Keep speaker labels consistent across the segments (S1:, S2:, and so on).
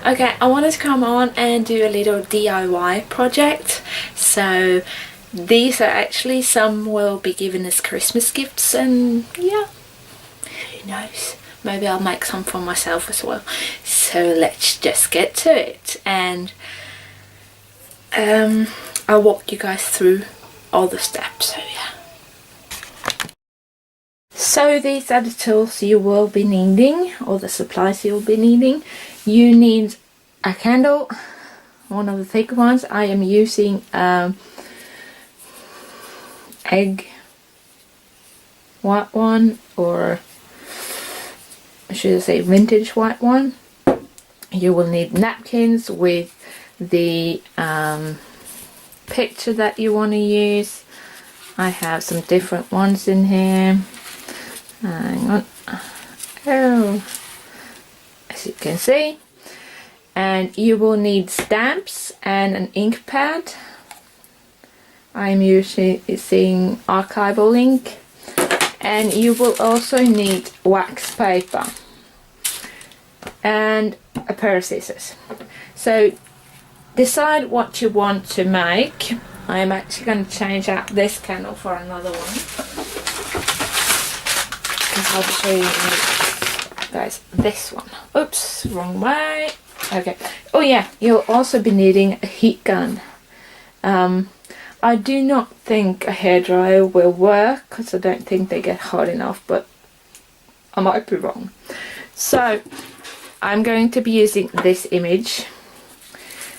S1: Okay, I wanted to come on and do a little DIY project. So these are actually, some will be given as Christmas gifts, and yeah, who knows, maybe I'll make some for myself as well. So let's just get to it, and I'll walk you guys through all the steps. So yeah. So these are the tools you will be needing, or the supplies you'll be needing. You need a candle, one of the thick ones. I am using egg white one, or should I say vintage white one. You will need napkins with the picture that you want to use. I have some different ones in here. Hang on. Oh, as you can see. And you will need stamps and an ink pad. I'm using archival ink. And you will also need wax paper and a pair of scissors. So decide what you want to make. I'm actually going to change out this candle for another one. I'll show you guys this one. Oops, wrong way. Okay. Oh yeah, you'll also be needing a heat gun. I do not think a hairdryer will work because I don't think they get hot enough, but I might be wrong. So I'm going to be using this image.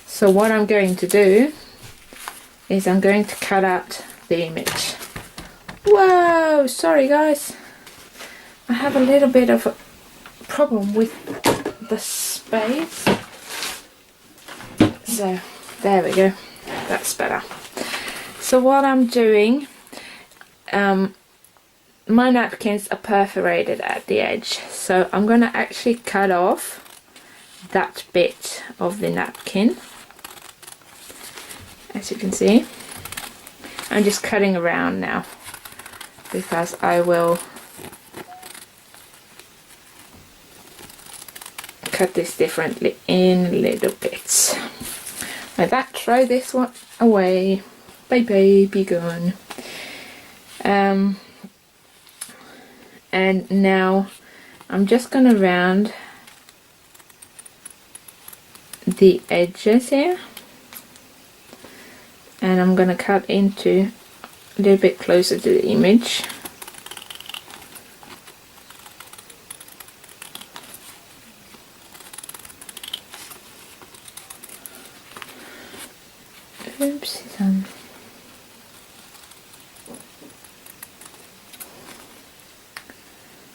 S1: So what I'm going to do is I'm going to cut out the image. Whoa, sorry guys. I have a little bit of a problem with the space. So there we go, that's better. So what I'm doing, my napkins are perforated at the edge, so I'm going to actually cut off that bit of the napkin. As you can see, I'm just cutting around now because I will cut this differently in little bits. Like that, throw this one away. Bye bye, be gone. And now I'm just gonna round the edges here, and I'm gonna cut into a little bit closer to the image. Oops,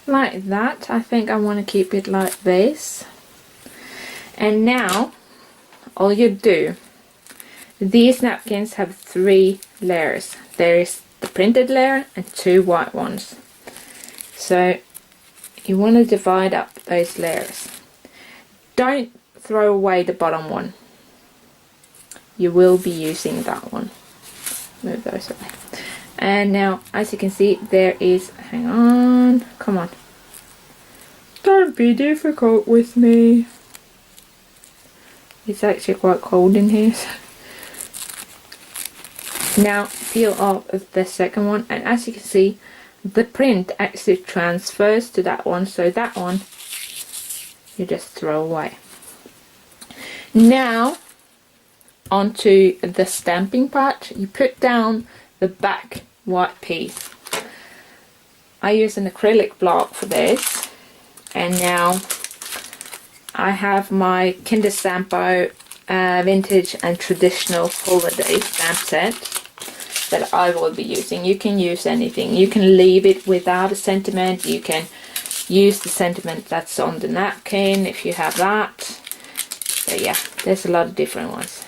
S1: like that. I think I want to keep it like this. And now all you do, these napkins have 3 layers. There is the printed layer and 2 white ones. So you want to divide up those layers. Don't throw away the bottom one. You will be using that one. Move those away. And now, as you can see, there is, hang on, come on. Don't be difficult with me. It's actually quite cold in here. Now, peel off the second one, and as you can see, the print actually transfers to that one, so that one you just throw away. Now, onto the stamping part, you put down the back white piece. I use an acrylic block for this, and now I have my Kinder Stampo vintage and traditional holiday stamp set that I will be using. You can use anything. You can leave it without a sentiment. You can use the sentiment that's on the napkin if you have that. So yeah, there's a lot of different ones.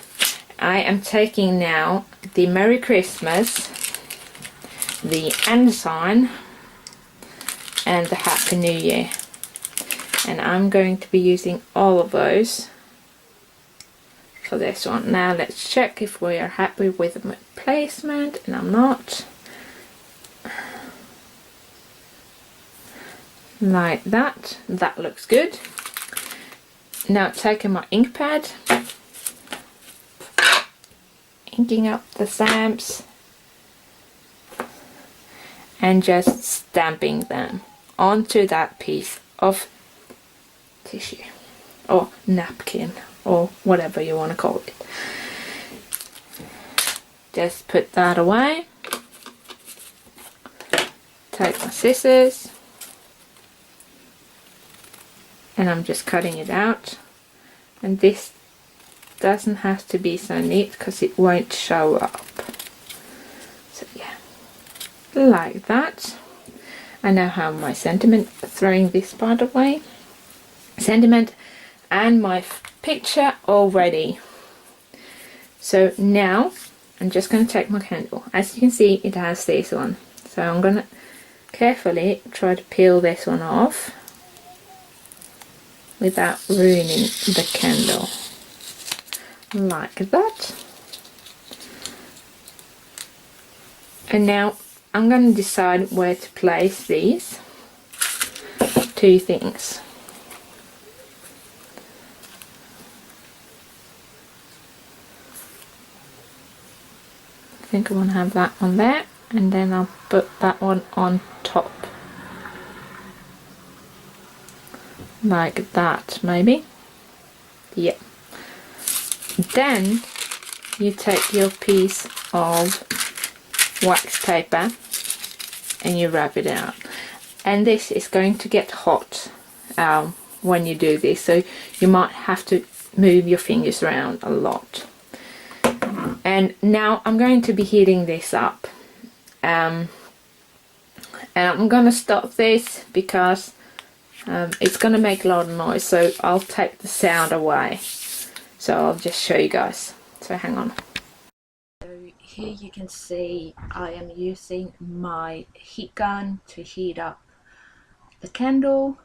S1: I am taking now the Merry Christmas, the ensign, and the Happy New Year. And I'm going to be using all of those for this one. Now let's check if we are happy with the placement, and I'm not. Like that. That looks good. now taking my ink pad, inking up the stamps and just stamping them onto that piece of tissue or napkin or whatever you want to call it. Just put that away. Take my scissors and I'm just cutting it out, and this doesn't have to be so neat because it won't show up. So yeah, like that. I now have my sentiment, throwing this part away, sentiment and my picture all ready. So now I'm just going to take my candle. As you can see, it has this one, so I'm going to carefully try to peel this one off without ruining the candle, like that. And now I'm going to decide where to place these two things. I think I want to have that one there, and then I'll put that one on top. Like that, maybe. Yeah. Then you take your piece of wax paper and you wrap it out, and this is going to get hot when you do this, so you might have to move your fingers around a lot. And now I'm going to be heating this up, and I'm going to stop this because it's going to make a lot of noise, so I'll take the sound away. So I'll just show you guys, so hang on. So here you can see I am using my heat gun to heat up the candle.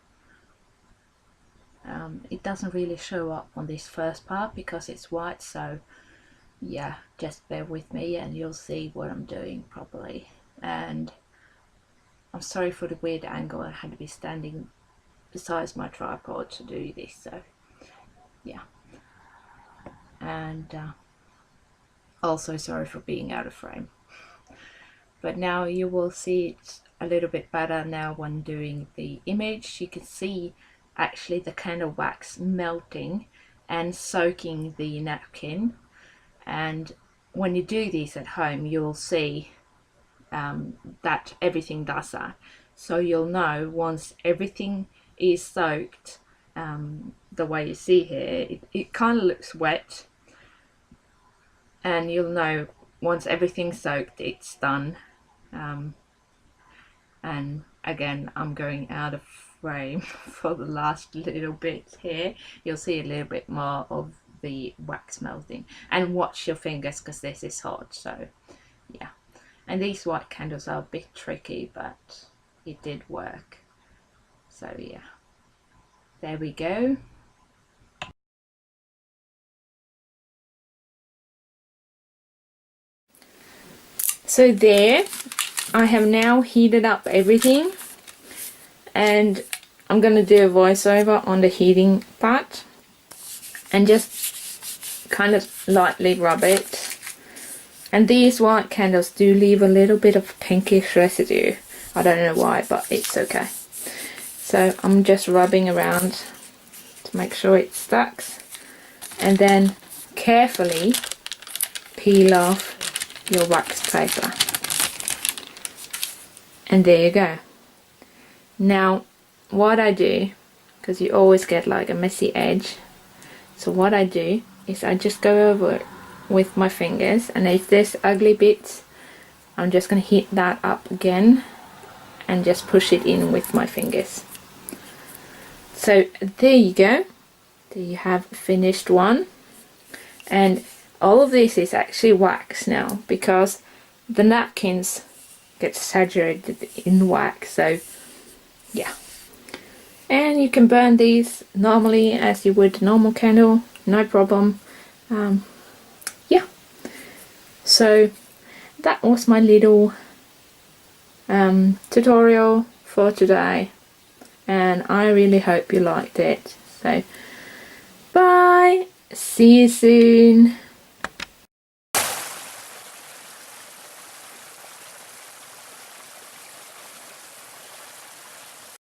S1: It doesn't really show up on this first part because it's white, so yeah, just bear with me and you'll see what I'm doing properly. And I'm sorry for the weird angle, I had to be standing besides my tripod to do this, so yeah. And also sorry for being out of frame, but now you will see it a little bit better. Now when doing the image, you can see actually the candle wax melting and soaking the napkin. And when you do this at home, you'll see that everything does that, so you'll know once everything is soaked. The way you see here, it kind of looks wet, and you'll know once everything's soaked it's done. And again, I'm going out of frame for the last little bit here. You'll see a little bit more of the wax melting, and watch your fingers because this is hot. So yeah, and these white candles are a bit tricky, but it did work. So yeah, there we go. So there, I have now heated up everything, and I'm going to do a voiceover on the heating part and just kind of lightly rub it. And these white candles do leave a little bit of pinkish residue. I don't know why, but it's okay. So I'm just rubbing around to make sure it sticks, and then carefully peel off your wax paper, and there you go. Now what I do, because you always get like a messy edge, so what I do is I just go over it with my fingers, and if there's ugly bits, I'm just going to heat that up again and just push it in with my fingers. So there you go, there you have finished one. And all of this is actually wax now because the napkins get saturated in wax, so yeah. And you can burn these normally as you would a normal candle, no problem. Yeah, so that was my little tutorial for today, and I really hope you liked it. So Bye. See you soon.